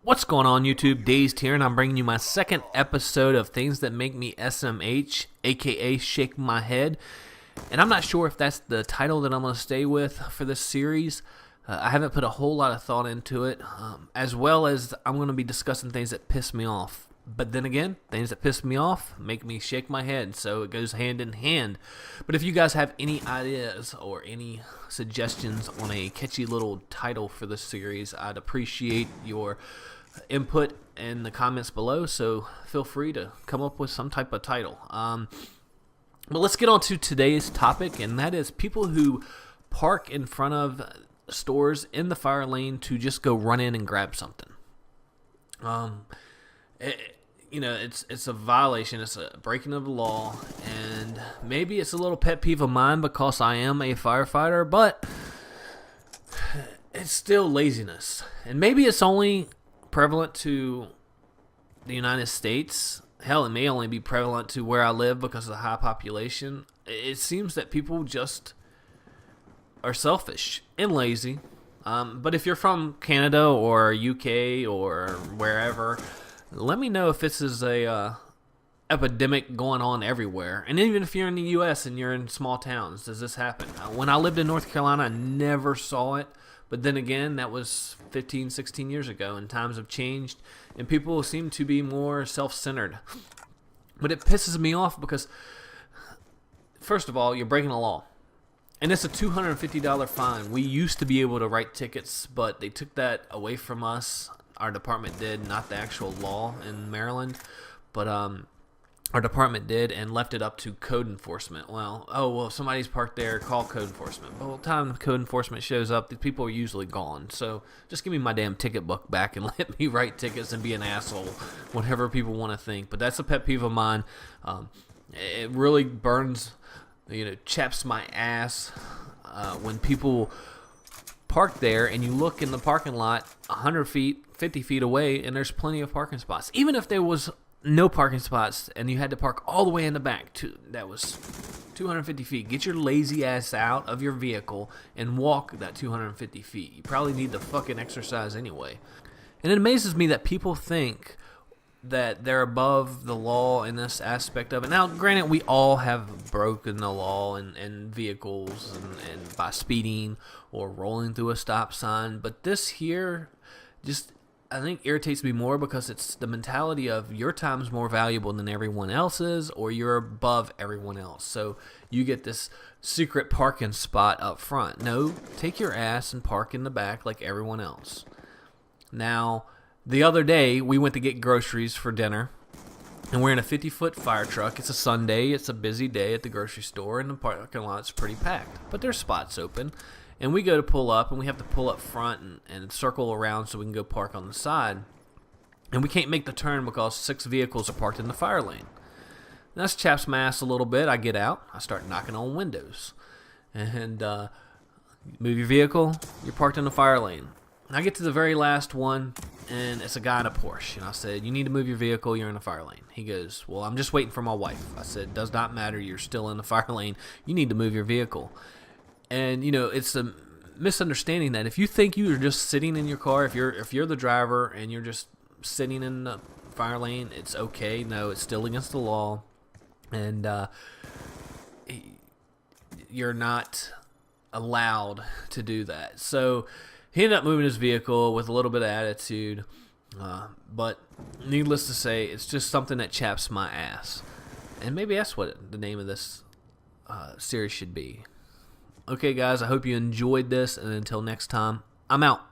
What's going on, YouTube? Dazed here, and I'm bringing you my second episode of Things That Make Me SMH, aka Shake My Head. And I'm not sure if that's the title that I'm going to stay with for this series. I haven't put a whole lot of thought into it, as well as I'm going to be discussing things that piss me off. But then again, things that piss me off make me shake my head, so it goes hand in hand. But if you guys have any ideas or any suggestions on a catchy little title for this series, I'd appreciate your input in the comments below, so feel free to come up with some type of title. But let's get on to today's topic, and that is people who park in front of stores in the fire lane to just go run in and grab something. It's a violation. It's a breaking of the law, and maybe it's a little pet peeve of mine because I am a firefighter, but it's still laziness. And maybe it's only prevalent to the United States. Hell, it may only be prevalent to where I live because of the high population. It seems that people just are selfish and lazy. But if you're from Canada or UK or wherever, let me know if this is a epidemic going on everywhere. And even if you're in the U.S. and you're in small towns, does this happen? When I lived in North Carolina, I never saw it. But then again, that was 15, 16 years ago, and times have changed, and people seem to be more self-centered. But it pisses me off because, first of all, you're breaking the law. And it's a $250 fine. We used to be able to write tickets, but they took that away from us. Our department did, not the actual law in Maryland, but our department did, and left it up to code enforcement. Well, if somebody's parked there, call code enforcement. But by the time code enforcement shows up, these people are usually gone. So just give me my damn ticket book back and let me write tickets and be an asshole, whatever people want to think. But that's a pet peeve of mine. It really burns, chaps my ass when people park there and you look in the parking lot 100 feet, 50 feet away, and there's plenty of parking spots. Even if there was no parking spots and you had to park all the way in the back, that was 250 feet. Get your lazy ass out of your vehicle and walk that 250 feet. You probably need the fucking exercise anyway. And it amazes me that people think that they're above the law in this aspect of it. Now, granted, we all have broken the law in vehicles and by speeding or rolling through a stop sign, but this here just, I think, irritates me more because it's the mentality of your time's more valuable than everyone else's, or you're above everyone else. So you get this secret parking spot up front. No, take your ass and park in the back like everyone else. Now, the other day, we went to get groceries for dinner, and we're in a 50-foot fire truck. It's a Sunday. It's a busy day at the grocery store, and the parking lot's pretty packed. But there's spots open. And we go to pull up, and we have to pull up front and circle around so we can go park on the side. And we can't make the turn because 6 vehicles are parked in the fire lane. And that's chaps my ass a little bit. I get out. I start knocking on windows. And move your vehicle. You're parked in the fire lane. And I get to the very last one, and it's a guy in a Porsche. And I said, you need to move your vehicle. You're in the fire lane. He goes, well, I'm just waiting for my wife. I said, does not matter. You're still in the fire lane. You need to move your vehicle. And, it's a misunderstanding that if you think you're just sitting in your car, if you're the driver and you're just sitting in the fire lane, it's okay. No, it's still against the law. And you're not allowed to do that. So he ended up moving his vehicle with a little bit of attitude. But needless to say, it's just something that chaps my ass. And maybe that's what the name of this series should be. Okay, guys, I hope you enjoyed this, and until next time, I'm out.